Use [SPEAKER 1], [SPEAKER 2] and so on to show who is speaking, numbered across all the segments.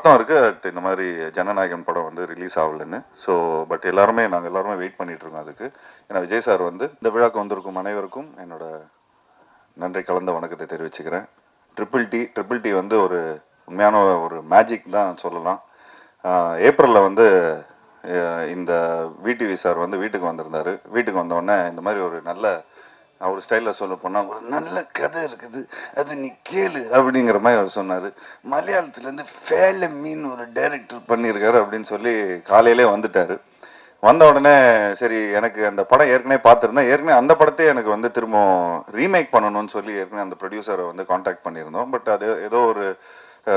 [SPEAKER 1] வருத்தம் இருக்குது இந்த மாதிரி ஜனநாயகன் படம் வந்து ரிலீஸ் ஆகலைன்னு. ஸோ பட் நாங்கள் எல்லாருமே வெயிட் பண்ணிகிட்ருக்கோம் அதுக்கு. ஏன்னா விஜய் சார் வந்து இந்த விழாவுக்கு வந்திருக்கும் அனைவருக்கும் என்னோட நன்றி கலந்த வணக்கத்தை தெரிவிச்சுக்கிறேன். ட்ரிபிள் டி வந்து ஒரு உண்மையான ஒரு மேஜிக் தான் சொல்லலாம். ஏப்ரலில் வந்து இந்த விடிவி சார் வந்து வீட்டுக்கு வந்திருந்தார். வீட்டுக்கு வந்தோடனே இந்த மாதிரி ஒரு நல்ல அவர் ஸ்டைலில் சொல்ல போனால் ஒரு நல்ல கதை இருக்குது, அது நீ கேளு அப்படிங்கிற மாதிரி அவர் சொன்னார். மலையாளத்துலேருந்து ஃபேல மீன் ஒரு டைரக்டர் பண்ணியிருக்காரு அப்படின்னு சொல்லி காலையிலே வந்துட்டார். வந்த உடனே சரி, எனக்கு அந்த படம் ஏற்கனவே பார்த்துருந்தேன். ஏற்கனவே அந்த படத்தையே எனக்கு வந்து திரும்ப ரீமேக் பண்ணணும்னு சொல்லி ஏற்கனவே அந்த ப்ரொடியூசரை வந்து காண்டாக்ட் பண்ணியிருந்தோம். பட் அது ஏதோ ஒரு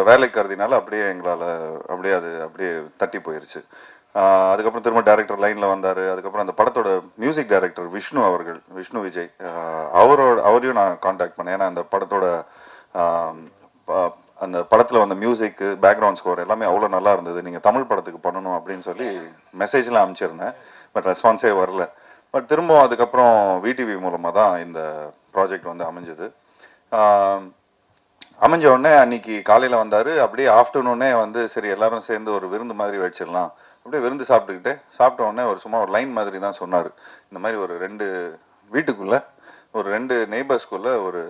[SPEAKER 1] வேலை கருதினால அப்படியே எங்களால் அப்படியே தட்டி போயிடுச்சு. அதுக்கப்புறம் திரும்ப டைரக்டர் லைனில் வந்தார். அதுக்கப்புறம் அந்த படத்தோட மியூசிக் டைரக்டர் விஷ்ணு விஜய், அவரையும் நான் காண்டாக்ட் பண்ணேன். ஏன்னா அந்த படத்தோட அந்த படத்தில் வந்த மியூசிக்கு, பேக்ரவுண்ட் ஸ்கோர் எல்லாமே அவ்வளோ நல்லா இருந்தது. நீங்கள் தமிழ் படத்துக்கு பண்ணணும் அப்படின்னு சொல்லி மெசேஜ்லாம் அனுப்பிச்சிருந்தேன். பட் ரெஸ்பான்ஸே வரல. பட் திரும்ப அதுக்கப்புறம் விடிவி மூலமாக தான் இந்த ப்ராஜெக்ட் வந்து அமைஞ்சது. அமைஞ்ச உடனே அன்னைக்கு காலையில் வந்தார். அப்படியே ஆஃப்டர்நூனே வந்து சரி எல்லாரும் சேர்ந்து ஒரு விருந்து மாதிரி வச்சிடலாம். அப்படியே விருந்து சாப்பிட்ட உடனே சும்மா ஒரு லைன் மாதிரி தான் சொன்னார். இந்த மாதிரி ஒரு 2 வீட்டுக்குள்ளே ஒரு 2 நெய்பர்ஸ்குள்ளே ஒரு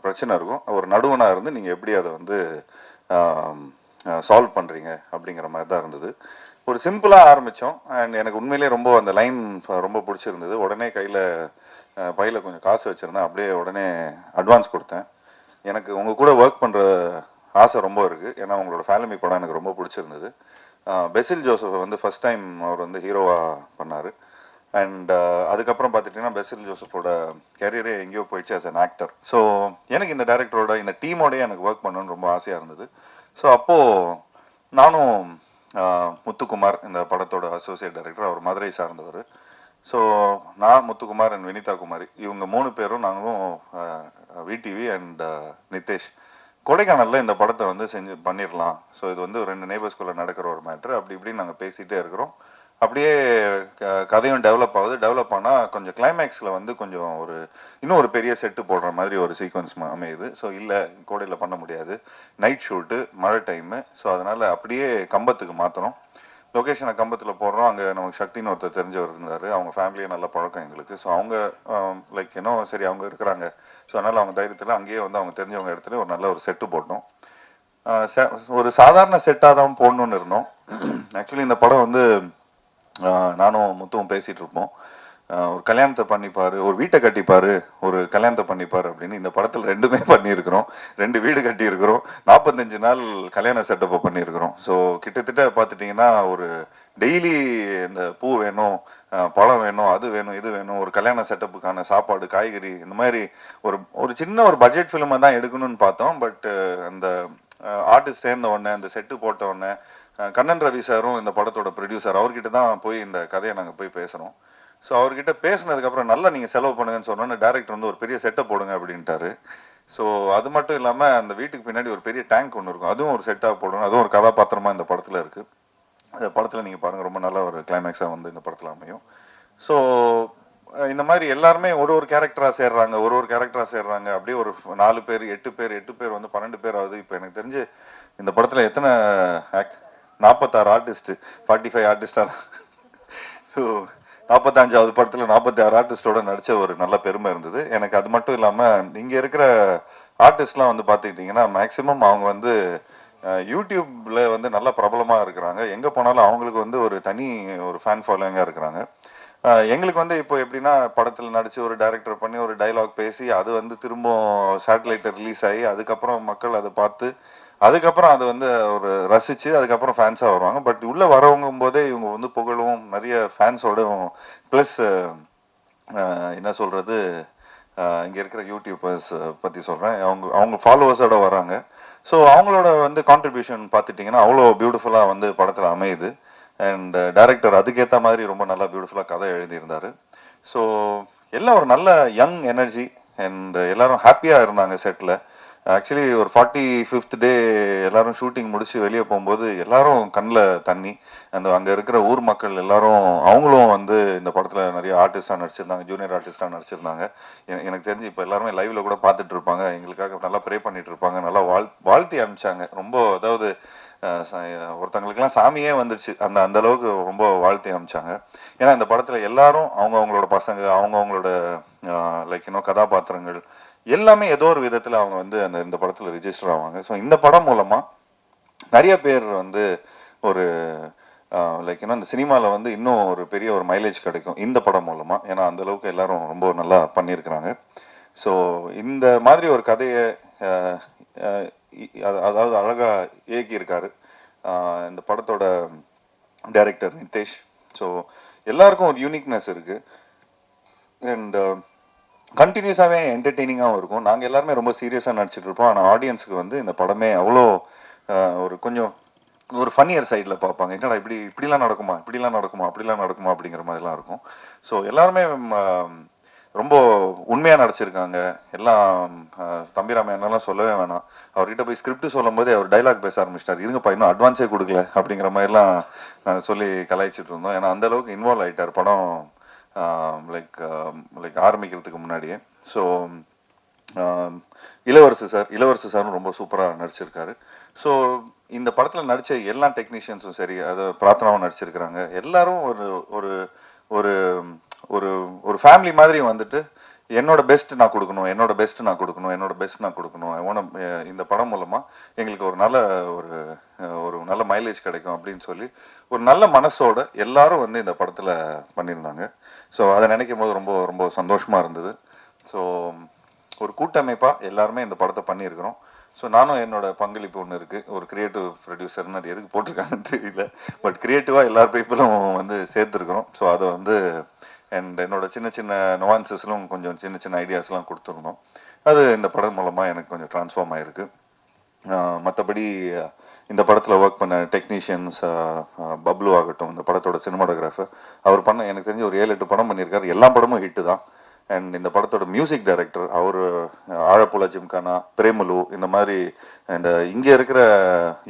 [SPEAKER 1] பிரச்சனை இருக்கும். ஒரு நடுவனாக இருந்து நீங்கள் எப்படி அதை வந்து சால்வ் பண்ணுறீங்க அப்படிங்கிற மாதிரி தான் இருந்தது. ஒரு சிம்பிளாக ஆரம்பித்தோம். அண்ட் எனக்கு உண்மையிலே ரொம்ப அந்த லைன் ரொம்ப பிடிச்சிருந்தது. உடனே பையில் கொஞ்சம் காசு வச்சுருந்தேன். அப்படியே உடனே அட்வான்ஸ் கொடுத்தேன். எனக்கு உங்கள் கூட ஒர்க் பண்ணுற ஆசை ரொம்ப இருக்குது. ஏன்னா உங்களோட ஃபேமிலி படம் எனக்கு ரொம்ப பிடிச்சிருந்தது. பெசில் ஜோசப் வந்து ஃபஸ்ட் டைம் அவர் வந்து ஹீரோவாக பண்ணார். அண்ட் அதுக்கப்புறம் பார்த்துட்டிங்கன்னா பெசில் ஜோசஃபோட கேரியரே எங்கேயோ போயிடுச்சு ஆஸ் அன் ஆக்டர். ஸோ எனக்கு இந்த டைரக்டரோட இந்த டீமோடய எனக்கு ஒர்க் பண்ணணும்னு ரொம்ப ஆசையாக இருந்தது. ஸோ அப்போது நானும் முத்துக்குமார், இந்த படத்தோட அசோசியேட் டைரக்டர், அவர் மதுரை சார்ந்தவர். ஸோ நான், முத்துக்குமார் அண்ட் வினிதா குமாரி, இவங்க 3 பேரும் நாங்களும் விடிவி அண்ட் நிதேஷ் கொடைக்கானலில் இந்த படத்தை வந்து பண்ணிடலாம். ஸோ இது வந்து 2 நெய்பர்ஸ்குள்ளே நடக்கிற ஒரு மேட்ரு. அப்படி இப்படின்னு நாங்கள் பேசிகிட்டே இருக்கிறோம். அப்படியே கதையும் டெவலப் ஆனால் கொஞ்சம் கிளைமேக்ஸில் வந்து கொஞ்சம் இன்னும் ஒரு பெரிய செட்டு போடுற மாதிரி ஒரு சீக்வன்ஸ் அமையுது. ஸோ இல்லை, கோடையில் பண்ண முடியாது, நைட் ஷூட்டு, மழை டைமு. ஸோ அதனால் அப்படியே கம்பத்துக்கு மாற்றணும். லொக்கேஷனை கம்பத்தில் போடுறோம். அங்கே நமக்கு சக்தின்னு ஒருத்தர் தெரிஞ்சவர் இருந்தார். அவங்க ஃபேமிலியே நல்ல பழக்கம் எங்களுக்கு. ஸோ அவங்க லைக் சரி அவங்க இருக்கிறாங்க. ஸோ அதனால் அவங்க தைரியத்தில் அங்கேயே வந்து அவங்க தெரிஞ்சவங்க இடத்துல ஒரு நல்ல ஒரு செட்டு போட்டோம். ஒரு சாதாரண செட்டாக தான் போடணுன்னு இருந்தோம். ஆக்சுவலி இந்த படம் வந்து நானும் முத்துவும் பேசிகிட்டு இருப்போம். ஒரு கல்யாணத்தை பண்ணிப்பார், ஒரு வீட்டை கட்டிப்பார், ஒரு கல்யாணத்தை பண்ணிப்பார் அப்படின்னு. இந்த படத்தில் 2மே பண்ணியிருக்கிறோம். 2 வீடு கட்டியிருக்கிறோம். 45 நாள் கல்யாண செட்டப்பை பண்ணியிருக்கிறோம். ஸோ கிட்டத்தட்ட பார்த்துட்டிங்கன்னா ஒரு டெய்லி இந்த பூ வேணும், பழம் வேணும், அது வேணும், இது வேணும், ஒரு கல்யாண செட்டப்புக்கான சாப்பாடு, காய்கறி, இந்த மாதிரி ஒரு சின்ன ஒரு பட்ஜெட் ஃபிலிமை தான் எடுக்கணும்னு பார்த்தோம். பட் அந்த ஆர்டிஸ்ட் சேர்ந்த உடனே, அந்த செட்டு போட்ட உடனே, கண்ணன் ரவி சாரும் இந்த படத்தோட ப்ரொடியூசர், அவர்கிட்ட தான் போய் இந்த கதையை நாங்கள் போய் பேசுகிறோம். ஸோ அவர்கிட்ட பேசினதுக்கப்புறம் நல்லா நீங்கள் செலவு பண்ணுங்கன்னு சொன்னோன்னே டேரக்டர் வந்து ஒரு பெரிய செட்டப் போடுங்க அப்படின்ட்டாரு. ஸோ அது மட்டும் இல்லாமல் அந்த வீட்டுக்கு பின்னாடி ஒரு பெரிய டேங்க் ஒன்று இருக்கும், அதுவும் ஒரு செட்டாக போடணும். அதுவும் ஒரு கதாபாத்திரமாக இந்த படத்தில் இருக்குது. அந்த படத்தில் நீங்கள் பாருங்கள், ரொம்ப நல்ல ஒரு கிளைமேக்ஸாக வந்து இந்த படத்தில் அமையும். ஸோ இந்த மாதிரி எல்லாருமே ஒரு கேரக்டராக சேர்றாங்க. அப்படியே ஒரு 4 பேர் 8 பேர் வந்து 12 பேர் ஆகுது. இப்போ எனக்கு தெரிஞ்சு இந்த படத்தில் எத்தனை 46 ஆர்டிஸ்ட்டு, 45 ஆர்டிஸ்டாக. ஸோ 45வது படத்தில் 46 ஆர்டிஸ்டோட நடித்த ஒரு நல்ல பெருமை இருந்தது எனக்கு. அது மட்டும் இல்லாமல் இங்கே இருக்கிற ஆர்டிஸ்ட்லாம் வந்து பார்த்துக்கிட்டிங்கன்னா மேக்ஸிமம் அவங்க வந்து யூடியூப்பில் வந்து நல்ல பிரபலமாக இருக்கிறாங்க. எங்கே போனாலும் அவங்களுக்கு வந்து ஒரு தனி ஒரு ஃபேன் ஃபாலோவிங்காக இருக்கிறாங்க. எங்களுக்கு வந்து இப்போ எப்படின்னா, படத்தில் நடித்து ஒரு டைரக்டர் பண்ணி ஒரு டைலாக் பேசி அது வந்து திரும்ப சேட்டலைட்டில் ரிலீஸ் ஆகி அதுக்கப்புறம் மக்கள் அதை பார்த்து அதுக்கப்புறம் அதை வந்து ஒரு ரசித்து அதுக்கப்புறம் ஃபேன்ஸாக வருவாங்க. பட் உள்ளே வரவங்கும் போதே இவங்க வந்து புகழும் நிறைய ஃபேன்ஸோட ப்ளஸ் என்ன சொல்கிறது, இங்கே இருக்கிற யூடியூபர்ஸ் பற்றி சொல்கிறேன், அவங்க ஃபாலோவர்ஸோட வராங்க. ஸோ அவங்களோட வந்து கான்ட்ரிபியூஷன் பார்த்துட்டிங்கன்னா அவ்வளோ பியூட்டிஃபுல்லாக வந்து படத்தில் அமையுது. அண்ட் டைரக்டர் அதுக்கேற்ற மாதிரி ரொம்ப நல்லா பியூட்டிஃபுல்லாக கதை எழுதியிருந்தார். ஸோ எல்லாம் ஒரு நல்ல யங் எனர்ஜி அண்ட் எல்லோரும் ஹாப்பியாக இருந்தாங்க செட்டில். ஆக்சுவலி ஒரு 45th டே எல்லாரும் ஷூட்டிங் முடிச்சு வெளியே போகும்போது எல்லாரும் கண்ணில் தண்ணி. அங்கே இருக்கிற ஊர் மக்கள் எல்லாரும் அவங்களும் வந்து இந்த படத்தில் நிறைய ஆர்டிஸ்டாக நடிச்சிருந்தாங்க, ஜூனியர் ஆர்டிஸ்டாக நடிச்சிருந்தாங்க. எனக்கு தெரிஞ்சு இப்போ எல்லாருமே லைவ்ல கூட பார்த்துட்டு இருப்பாங்க, எங்களுக்காக நல்லா ப்ரே பண்ணிட்டு இருப்பாங்க, நல்லா வாழ்த்தி அனுப்பிச்சாங்க. ரொம்ப அதாவது ஒருத்தங்களுக்குலாம் சாமியே வந்துடுச்சு, அந்த அளவுக்கு ரொம்ப வாழ்த்தி அமைச்சாங்க. ஏன்னா இந்த படத்தில் எல்லாரும் அவங்களோட பசங்க, அவங்களோட லைக் இன்னும் கதாபாத்திரங்கள் எல்லாமே ஏதோ ஒரு விதத்தில் அவங்க வந்து இந்த படத்தில் ரிஜிஸ்டர் ஆவாங்க. ஸோ இந்த படம் மூலமாக நிறைய பேர் வந்து ஒரு லைக் ஏன்னா இந்த சினிமாவில் வந்து இன்னும் ஒரு பெரிய ஒரு மைலேஜ் கிடைக்கும் இந்த படம் மூலமாக. ஏன்னா அந்த அளவுக்கு எல்லாரும் ரொம்ப நல்லா பண்ணியிருக்கிறாங்க. ஸோ இந்த மாதிரி ஒரு கதையை அதாவது அழகாக இயக்கியிருக்காரு இந்த படத்தோட டைரக்டர் நிதேஷ். ஸோ எல்லாருக்கும் ஒரு யூனிக்னஸ் இருக்குது அண்ட் கண்டினியூஸாகவே என்டர்டெய்னிங்காகவும் இருக்கும். நாங்கள் எல்லாருமே ரொம்ப சீரியஸாக நடிச்சிட்டு இருப்போம். ஆனால் ஆடியன்ஸுக்கு வந்து இந்த படமே அவ்வளோ ஒரு கொஞ்சம் ஒரு ஃபன்னியர் சைடில் பார்ப்பாங்க. என்னடா இப்படிலாம் நடக்குமா, அப்படிலாம் நடக்குமா அப்படிங்கிற மாதிரிலாம் இருக்கும். ஸோ எல்லாருமே ரொம்ப உண்மையாக நடிச்சிருக்காங்க. எல்லாம் தம்பிராம என்னெல்லாம் சொல்லவே வேணாம். அவர்கிட்ட போய் ஸ்கிரிப்ட் சொல்லும் போதே அவர் டைலாக் பேச ஆரம்பிச்சிட்டார். இருங்கப்பா இன்னும் அட்வான்ஸே கொடுக்கல அப்படிங்கிற மாதிரிலாம் சொல்லி கலாய்ச்சிட்டு இருந்தோம். ஏன்னா அந்த அளவுக்கு இன்வால்வ் ஆகிட்டார் படம் லைக் ஆரம்பிக்கிறதுக்கு முன்னாடியே. ஸோ இளவரசு சாரும் ரொம்ப சூப்பராக நடிச்சிருக்காரு. ஸோ இந்த படத்தில் நடித்த எல்லா டெக்னீஷியன்ஸும் சரி, அதை பிரார்த்தனாவும் நடிச்சிருக்கிறாங்க. எல்லாரும் ஒரு ஒரு ஒரு ஒரு ஒரு ஃபேமிலி மாதிரி வந்துட்டு என்னோட பெஸ்ட் நான் கொடுக்கணும், என்னோட பெஸ்ட் நான் கொடுக்கணும். இந்த படம் மூலமாக எங்களுக்கு ஒரு நல்ல மைலேஜ் கிடைக்கும் அப்படின்னு சொல்லி ஒரு நல்ல மனசோட எல்லாரும் வந்து இந்த படத்தில் பண்ணியிருந்தாங்க. ஸோ அதை நினைக்கும் போது ரொம்ப ரொம்ப சந்தோஷமாக இருந்தது. ஸோ ஒரு கூட்டமைப்பாக எல்லாருமே இந்த படத்தை பண்ணியிருக்கிறோம். ஸோ நானும் என்னோட பங்களிப்பு ஒன்று இருக்குது. ஒரு கிரியேட்டிவ் ப்ரொடியூசர்னு அது எதுக்கு போட்டிருக்காங்கன்னு தெரியல, பட் கிரியேட்டிவாக எல்லார் பீப்புளும் வந்து சேர்த்துருக்குறோம். ஸோ அதை வந்து அண்ட் என்னோட சின்ன சின்ன நுவான்சஸ்லும் கொஞ்சம் சின்ன சின்ன ஐடியாஸ்லாம் கொடுத்துருந்தோம். அது இந்த படம் மூலமாக எனக்கு கொஞ்சம் ட்ரான்ஸ்ஃபார்ம் ஆகிருக்கு. மற்றபடி இந்த படத்தில் ஒர்க் பண்ண டெக்னீஷியன்ஸ், பப்ளு ஆகட்டும், இந்த படத்தோட சினிமாட்டோகிராஃபர், அவர் பண்ண எனக்கு தெரிஞ்சு ஒரு 7-8 படம் பண்ணியிருக்காரு. எல்லா படமும் ஹிட்டு தான். அண்ட் இந்த படத்தோட மியூசிக் டைரக்டர் அவர் ஆழப்புல ஜிம்கானா, பிரேமலு, இந்த மாதிரி இந்த இங்கே இருக்கிற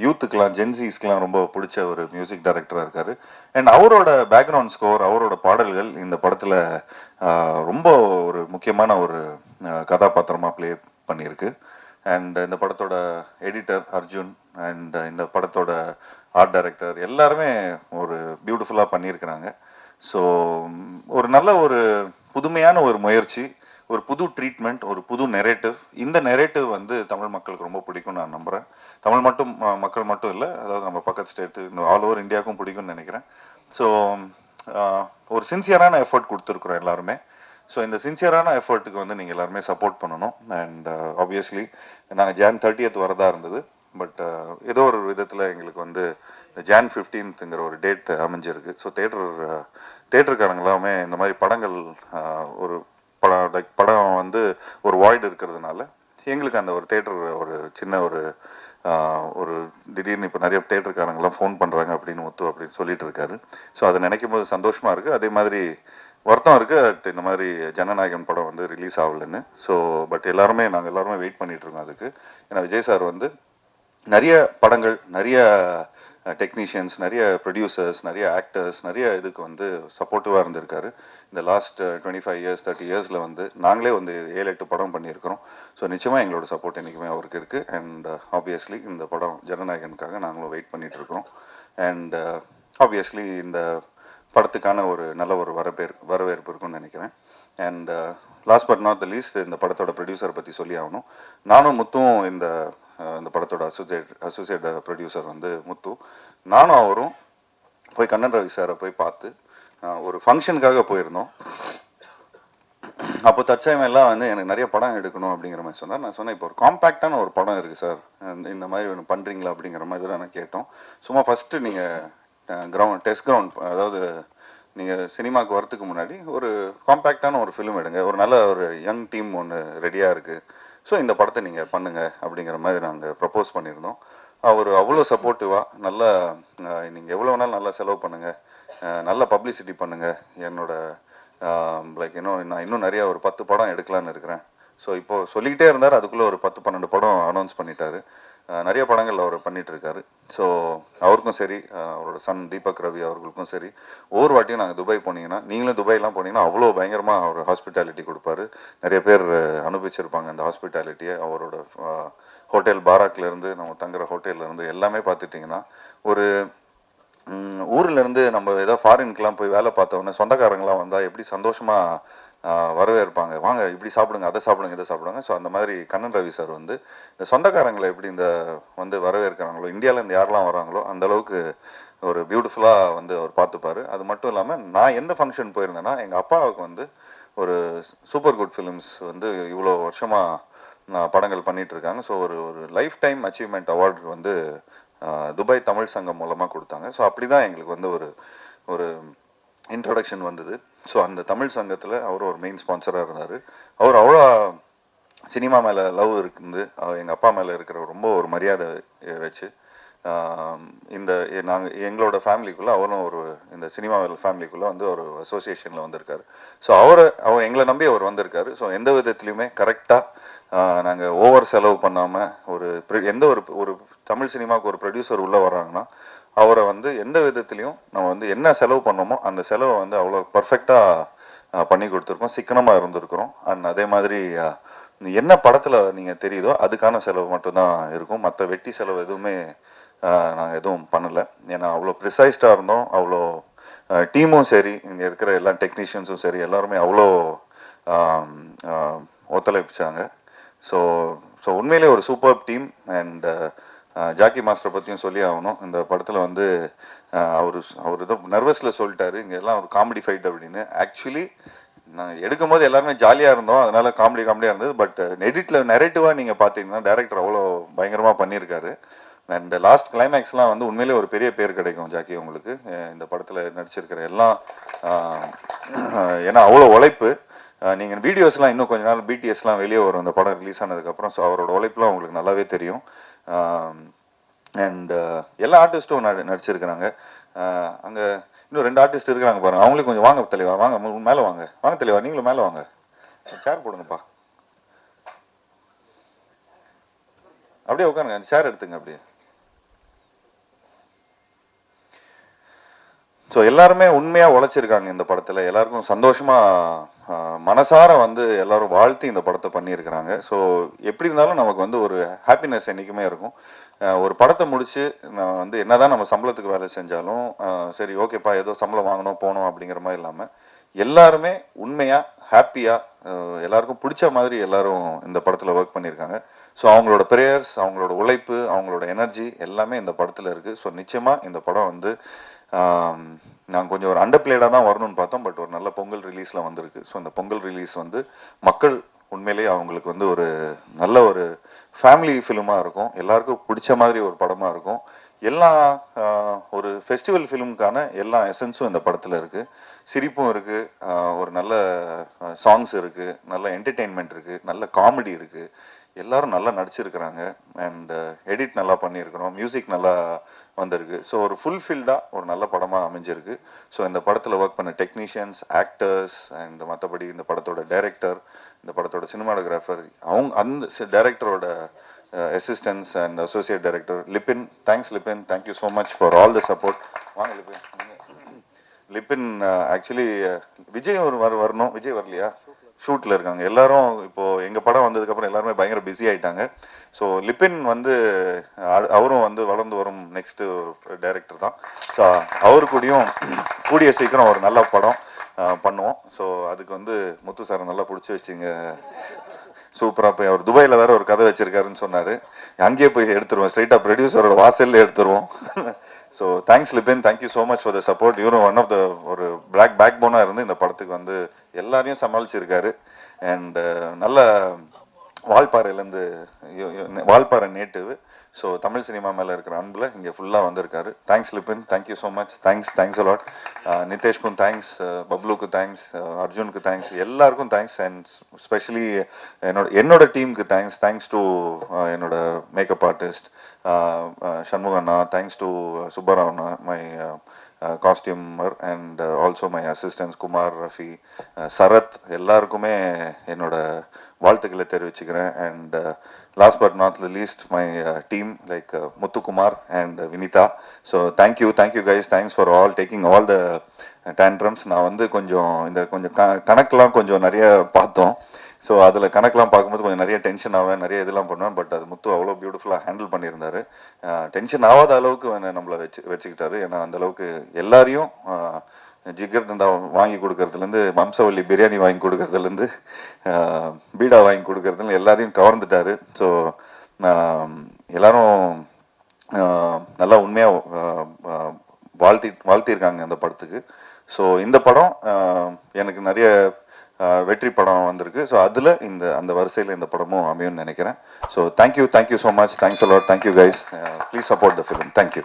[SPEAKER 1] யூத்துக்கெலாம் ஜென்சிஸ்க்கெலாம் ரொம்ப பிடிச்ச ஒரு மியூசிக் டைரக்டராக இருக்கார். அண்ட் அவரோட பேக்ரவுண்ட் ஸ்கோர், அவரோட பாடல்கள் இந்த படத்தில் ரொம்ப ஒரு முக்கியமான ஒரு கதாபாத்திரமாக ப்ளே பண்ணியிருக்கு. அண்ட் இந்த படத்தோட எடிட்டர் அர்ஜுன் அண்ட் இந்த படத்தோட ஆர்ட் டைரக்டர் எல்லாருமே ஒரு பியூட்டிஃபுல்லாக பண்ணியிருக்கிறாங்க. ஸோ ஒரு நல்ல ஒரு புதுமையான ஒரு முயற்சி, ஒரு புது ட்ரீட்மெண்ட், ஒரு புது நெரேட்டிவ். இந்த நெரேட்டிவ் வந்து தமிழ் மக்களுக்கு ரொம்ப பிடிக்கும்னு நான் நம்புகிறேன். மக்கள் மட்டும் இல்லை, அதாவது நம்ம பக்கத்து ஸ்டேட்டு, இந்த ஆல் ஓவர் இந்தியாவுக்கும் பிடிக்கும்னு நினைக்கிறேன். ஸோ ஒரு சின்சியரான எஃபர்ட் கொடுத்துருக்குறோம் எல்லாருமே. ஸோ இந்த சின்சியரான எஃபர்ட்டுக்கு வந்து நீங்கள் எல்லாருமே சப்போர்ட் பண்ணணும். அண்ட் ஆப்வியஸ்லி நாங்கள் Jan 30th வரதா இருந்தது. பட் ஏதோ ஒரு விதத்தில் எங்களுக்கு வந்து Jan 15th ஒரு டேட் அமைஞ்சிருக்கு. ஸோ தேட்டருக்காரங்களாமே இந்த மாதிரி படங்கள் ஒரு படம் வந்து ஒரு வாய்டு இருக்கிறதுனால எங்களுக்கு அந்த ஒரு தேட்டர் ஒரு சின்ன ஒரு திடீர்னு இப்போ நிறைய தேட்டருக்காரங்களாம் ஃபோன் பண்ணுறாங்க அப்படின்னு சொல்லிட்டு இருக்காரு. ஸோ அதை நினைக்கும் போது சந்தோஷமாக இருக்குது. அதே மாதிரி வருத்தம் இருக்குது, இந்த மாதிரி ஜனநாயகன் படம் வந்து ரிலீஸ் ஆகலைன்னு. ஸோ பட் நாங்கள் எல்லாருமே வெயிட் பண்ணிகிட்டு இருக்கோம் அதுக்கு. ஏன்னா விஜய் சார் வந்து நிறைய படங்கள், நிறைய டெக்னீஷியன்ஸ், நிறைய ப்ரொடியூசர்ஸ், நிறைய ஆக்டர்ஸ், நிறைய இதுக்கு வந்து சப்போர்ட்டிவாக இருந்திருக்காரு. இந்த லாஸ்ட் 25 years 30 yearsல வந்து நாங்களே வந்து 7-8 படம் பண்ணியிருக்கிறோம். ஸோ நிச்சயமாக எங்களோட சப்போர்ட் என்றைக்குமே அவருக்கு இருக்குது. அண்ட் ஆப்வியஸ்லி இந்த படம் ஜனநாயகனுக்காக நாங்களும் வெயிட் பண்ணிகிட்டு இருக்கிறோம். அண்ட் ஆப்வியஸ்லி இந்த படத்துக்கான ஒரு நல்ல ஒரு வரவேற்பு இருக்குன்னு நினைக்கிறேன். And last but not the least, இந்த படத்தோட ப்ரொடியூசரை பற்றி சொல்லி ஆகணும். நானும் முத்துவும் இந்த படத்தோட அசோசியேட் ப்ரொடியூசர் வந்து முத்து. நானும் அவரும் போய் கண்ணன் ரவி சாரை போய் பார்த்து ஒரு ஃபங்க்ஷனுக்காக போயிருந்தோம். அப்போ தற்சமயம் எல்லாம் வந்து எனக்கு நிறைய படம் எடுக்கணும் அப்படிங்கிற மாதிரி சொன்னார். நான் சொன்னேன், இப்போ ஒரு காம்பேக்டான ஒரு படம் இருக்குது சார், இந்த மாதிரி ஒன்று பண்ணுறீங்களா அப்படிங்கிற மாதிரி தான் நான் கேட்டோம். சும்மா ஃபஸ்ட்டு நீங்கள் டெஸ்ட் கிரவுண்ட், அதாவது நீங்கள் சினிமாவுக்கு வரத்துக்கு முன்னாடி ஒரு காம்பேக்டான ஒரு ஃபிலிம் எடுங்க, ஒரு நல்ல ஒரு யங் டீம் ஒன்று ரெடியாக இருக்குது, ஸோ இந்த படத்தை நீங்கள் பண்ணுங்கள் அப்படிங்கிற மாதிரி நாங்கள் ப்ரப்போஸ் பண்ணியிருந்தோம். அவர் அவ்வளோ சப்போர்ட்டிவாக, நல்லா நீங்கள் எவ்வளோ வேணாலும் நல்லா செலவு பண்ணுங்கள், நல்ல பப்ளிசிட்டி பண்ணுங்கள், லைக் நான் இன்னும் நிறையா ஒரு 10 படம் எடுக்கலான்னு இருக்கிறேன். ஸோ இப்போது சொல்லிக்கிட்டே இருந்தார், அதுக்குள்ளே ஒரு 10-12 படம் அனௌன்ஸ் பண்ணிட்டாரு. நிறைய படங்கள் அவர் பண்ணிகிட்ருக்காரு. ஸோ அவருக்கும் சரி, அவரோட சன் தீபக் ரவி அவர்களுக்கும் சரி, ஒவ்வொரு வாட்டியும் நாங்கள் துபாய் போனீங்கன்னா, நீங்களும் துபாய்லாம் போனீங்கன்னா அவ்வளோ பயங்கரமாக அவர் ஹாஸ்பிட்டாலிட்டி கொடுப்பாரு. நிறைய பேர் அனுபவிச்சிருப்பாங்க அந்த ஹாஸ்பிட்டாலிட்டியை. அவரோட ஹோட்டல் பாராக்லேருந்து நம்ம தங்குற ஹோட்டல்லேருந்து எல்லாமே பார்த்துட்டிங்கன்னா ஒரு ஊர்லேருந்து நம்ம ஏதோ ஃபாரின்க்கெலாம் போய் வேலை பார்த்தோன்னே சொந்தக்காரங்களாம் வந்தால் எப்படி சந்தோஷமாக வரவேற்பாங்க, வாங்க இப்படி சாப்பிடுங்க, அதை சாப்பிடுங்க, இதை சாப்பிடுங்க. ஸோ அந்த மாதிரி கண்ணன் ரவி சார் வந்து இந்த சொந்தக்காரங்களை எப்படி இந்த வந்து வரவேற்கிறாங்களோ, இந்தியாவிலேருந்து யாரெல்லாம் வராங்களோ அந்த அளவுக்கு ஒரு பியூட்டிஃபுல்லாக வந்து அவர் பார்த்துப்பார். அது மட்டும் இல்லாமல் நான் எந்த ஃபங்க்ஷன் போயிருந்தேன்னா எங்கள் அப்பாவுக்கு வந்து ஒரு சூப்பர் குட் ஃபிலிம்ஸ் வந்து இவ்வளோ வருஷமாக படங்கள் பண்ணிகிட்டு இருக்காங்க. ஸோ ஒரு ஒரு லைஃப் டைம் அச்சீவ்மெண்ட் அவார்டு வந்து துபாய் தமிழ் சங்கம் மூலமாக கொடுத்தாங்க. ஸோ அப்படி தான் எங்களுக்கு வந்து ஒரு ஒரு இன்ட்ரொடக்ஷன் வந்தது. ஸோ அந்த தமிழ் சங்கத்தில் அவர் ஒரு மெயின் ஸ்பான்சராக இருந்தார். அவர் அவ்வளோ சினிமா மேலே லவ் இருக்குது, எங்கள் அப்பா மேலே இருக்கிற ரொம்ப ஒரு மரியாதை வச்சு இந்த எங்களோட ஃபேமிலிக்குள்ளே அவரும் ஒரு இந்த சினிமா ஃபேமிலிக்குள்ளே வந்து ஒரு அசோசியேஷனில் வந்திருக்காரு. ஸோ அவர் எங்களை நம்பி அவர் வந்திருக்காரு. ஸோ எந்த விதத்துலையுமே கரெக்டாக நாங்கள் ஓவர் செலவு பண்ணாமல் எந்த ஒரு தமிழ் சினிமாவுக்கு ஒரு ப்ரொடியூசர் உள்ளே வர்றாங்கன்னா அவரை வந்து எந்த விதத்துலையும் நம்ம வந்து என்ன செலவு பண்ணோமோ அந்த செலவை வந்து அவ்வளோ பர்ஃபெக்டாக பண்ணி கொடுத்துருக்கோம், சிக்கனமாக இருந்திருக்கிறோம். அண்ட் அதே மாதிரி என்ன படத்தில் நீங்கள் தெரியுதோ அதுக்கான செலவு மட்டும்தான் இருக்கும், மற்ற வெட்டி செலவு எதுவுமே நாங்கள் எதுவும் பண்ணலை. ஏன்னா அவ்வளோ ப்ரிசைஸ்டாக இருந்தோம். அவ்வளோ டீமும் சரி, இங்கே இருக்கிற எல்லா டெக்னீஷியன்ஸும் சரி, எல்லாருமே அவ்வளோ ஒத்துழைப்பிச்சாங்க. ஸோ ஸோ உண்மையிலே ஒரு சூப்பர் டீம். அண்ட் ஜாக்கி மாஸ்டரை பற்றியும் சொல்லி ஆகணும். இந்த படத்தில் வந்து அவர் ஏதோ நர்வஸில் சொல்லிட்டாரு இங்கே எல்லாம் ஒரு காமெடி ஃபைட் அப்படின்னு. ஆக்சுவலி நான் எடுக்கும் போது எல்லாருமே ஜாலியாக இருந்தோம், அதனால காமெடியாக இருந்தது. பட் எடிட்டில் நெரேட்டிவாக நீங்கள் பார்த்தீங்கன்னா டைரக்டர் அவ்வளோ பயங்கரமாக பண்ணியிருக்காரு. அண்ட் லாஸ்ட் கிளைமேக்ஸ்லாம் வந்து உண்மையிலே ஒரு பெரிய பேர் கிடைக்கும் ஜாக்கி உங்களுக்கு இந்த படத்தில் நடிச்சிருக்கிற எல்லாம். ஏன்னா அவ்வளோ உழைப்பு. நீங்கள் வீடியோஸ்லாம் இன்னும் கொஞ்ச நாள் பிடிஎஸ்லாம் வெளியே வரும் இந்த படம் ரிலீஸ் ஆனதுக்கப்புறம். ஸோ அவரோட உழைப்புலாம் உங்களுக்கு நல்லாவே தெரியும். அண்ட் எல்லா ஆர்டிஸ்ட்டும் நடிச்சிருக்கிறாங்க. அங்கே இன்னும் 2 ஆர்டிஸ்ட் இருக்கிறாங்க பாருங்க, அவங்களே கொஞ்சம் வாங்க தெளிவா, வாங்க மேலே வாங்க, வாங்க தெளிவா, நீங்களும் மேலே வாங்க, சேர் போடுங்கப்பா, அப்படியே உட்காருங்க, சேர் எடுத்துங்க அப்படியே. ஸோ எல்லாருமே உண்மையாக உழைச்சிருக்காங்க இந்த படத்தில். எல்லாருக்கும் சந்தோஷமாக மனசார வந்து எல்லாரும் வாழ்த்தி இந்த படத்தை பண்ணியிருக்கிறாங்க. ஸோ எப்படி இருந்தாலும் நமக்கு வந்து ஒரு ஹாப்பினஸ் என்றைக்குமே இருக்கும். ஒரு படத்தை முடித்து நான் வந்து என்னதான் நம்ம சம்பளத்துக்கு வேலை செஞ்சாலும் சரி ஓகேப்பா ஏதோ சம்பளம் வாங்கணும் போகணும் அப்படிங்கிற மாதிரி இல்லாமல் எல்லாருமே உண்மையாக ஹாப்பியாக எல்லாருக்கும் பிடிச்ச மாதிரி எல்லாரும் இந்த படத்தில் ஒர்க் பண்ணியிருக்காங்க. ஸோ அவங்களோட ப்ரேயர்ஸ், அவங்களோட உழைப்பு, அவங்களோட எனர்ஜி எல்லாமே இந்த படத்தில் இருக்குது. ஸோ நிச்சயமாக இந்த படம் வந்து நாங்கள் கொஞ்சம் ஒரு அண்டர்பிளேடாக தான் வரணும்னு பார்த்தோம். பட் ஒரு நல்ல பொங்கல் ரிலீஸில் வந்திருக்கு. ஸோ அந்த பொங்கல் ரிலீஸ் வந்து மக்கள் உண்மையிலேயே அவங்களுக்கு வந்து ஒரு நல்ல ஒரு ஃபேமிலி ஃபிலிமாக இருக்கும், எல்லாருக்கும் பிடிச்ச மாதிரி ஒரு படமாக இருக்கும். எல்லா ஒரு ஃபெஸ்டிவல் ஃபிலிமுக்கான எல்லா எசன்ஸும் இந்த படத்தில் இருக்குது. சிரிப்பும் இருக்குது, ஒரு நல்ல சாங்ஸ் இருக்குது, நல்ல என்டர்டெயின்மெண்ட் இருக்குது, நல்ல காமெடி இருக்குது, எல்லாரும் நல்லா நடிச்சிருக்கிறாங்க. அண்ட் எடிட் நல்லா பண்ணியிருக்கிறோம், மியூசிக் நல்லா வந்திருக்கு. ஸோ ஒரு ஃபுல்ஃபில்டாக ஒரு நல்ல படமாக அமைஞ்சிருக்கு. ஸோ இந்த படத்தில் ஒர்க் பண்ண டெக்னீஷியன்ஸ், ஆக்டர்ஸ் அண்ட் மற்றபடி இந்த படத்தோட டைரக்டர், இந்த படத்தோட சினிமாட்டோகிராஃபர், அந்த டைரக்டரோட assistants and associate director Libin, thanks Libin, thank you so much for all the support. வாங்க லிபின். லிபின் ஆக்சுவலி விஜய் வரணும், விஜய் வரலையா, ஷூட்டில் இருக்காங்க எல்லாரும். இப்போது எங்கள் படம் வந்ததுக்கப்புறம் எல்லாருமே பயங்கர பிஸி ஆகிட்டாங்க. ஸோ லிபின் வந்து அவரும் வந்து வளர்ந்து வரும் நெக்ஸ்ட்டு ஒரு டைரக்டர் தான். ஸோ அவரு கூடயும் கூடிய சீக்கிரம் ஒரு நல்ல படம் பண்ணுவோம். ஸோ அதுக்கு வந்து முத்து சாரை நல்லா பிடிச்சி வச்சுங்க, சூப்பராக போய் அவர் துபாயில் வேறு ஒரு கதை வச்சுருக்காருன்னு சொன்னார், அங்கேயே போய் எடுத்துருவோம், ஸ்ட்ரைட்டாக ப்ரொடியூசரோட வாசல்ல எடுத்துருவோம். So thanks Libin, thank you so much for the support. இவரும் ஒன் ஆஃப் த ஒரு பேக் போனாக இருந்து இந்த படத்துக்கு வந்து எல்லாரையும் சமாளிச்சிருக்காரு. அண்ட் நல்ல வால்பாறையிலேருந்து, Valparai native. So Tamil cinema மேலே இருக்கிற அன்பில் இங்கே ஃபுல்லாக வந்திருக்காரு. Thanks Libin, thank you so much, thanks a lot. நிதேஷ்க்கும் தேங்க்ஸ், பப்ளுக்கு தேங்க்ஸ், அர்ஜுனுக்கு தேங்க்ஸ், எல்லாருக்கும் தேங்க்ஸ். அண்ட் ஸ்பெஷலி என்னோட டீமுக்கு தேங்க்ஸ் டு என்னோட மேக்கப் ஆர்டிஸ்ட் சண்முகண்ணா, தேங்க்ஸ் டு சுப்பராவண்ணா, my costumer, and also my assistants Kumar, Rafi, Sarath, எல்லாருக்குமே என்னோட வாழ்த்துக்களை தெரிவிச்சுக்கிறேன். And last but not least my team like Muthukumar and Vinitha. So thank you guys, thanks for all taking all the tantrums. நான் வந்து கொஞ்சம் கணக்கெலாம் கொஞ்சம் நிறைய பார்த்தோம். ஸோ அதில் கணக்கெலாம் பார்க்கும்போது கொஞ்சம் நிறைய டென்ஷன் ஆவேன், நிறைய இதெல்லாம் பண்ணுவேன். பட் அது முத்து அவ்வளோ பியூட்டிஃபுல்லாக ஹேண்டில் பண்ணியிருந்தாரு. டென்ஷன் ஆகாத அளவுக்கு நம்மளை வச்சுக்கிட்டாரு. ஏன்னா அந்த அளவுக்கு எல்லாரையும் ஜிகர் தண்டா வாங்கி கொடுக்கறதுலேருந்து, வம்சவல்லி பிரியாணி வாங்கி கொடுக்கறதுலேருந்து, பீடா வாங்கி கொடுக்கறதுல எல்லாரையும் கவர்ந்துட்டாரு. ஸோ எல்லாரும் நல்லா உண்மையாக வாழ்த்திருக்காங்க அந்த படத்துக்கு. ஸோ இந்த படம் எனக்கு நிறைய வெற்றி படம் வந்திருக்கு. ஸோ அதில் அந்த வரிசையில் இந்த படமும் அமையும்னு நினைக்கிறேன். So thank you so much, thanks a lot, thank you guys, please support the film. Thank you.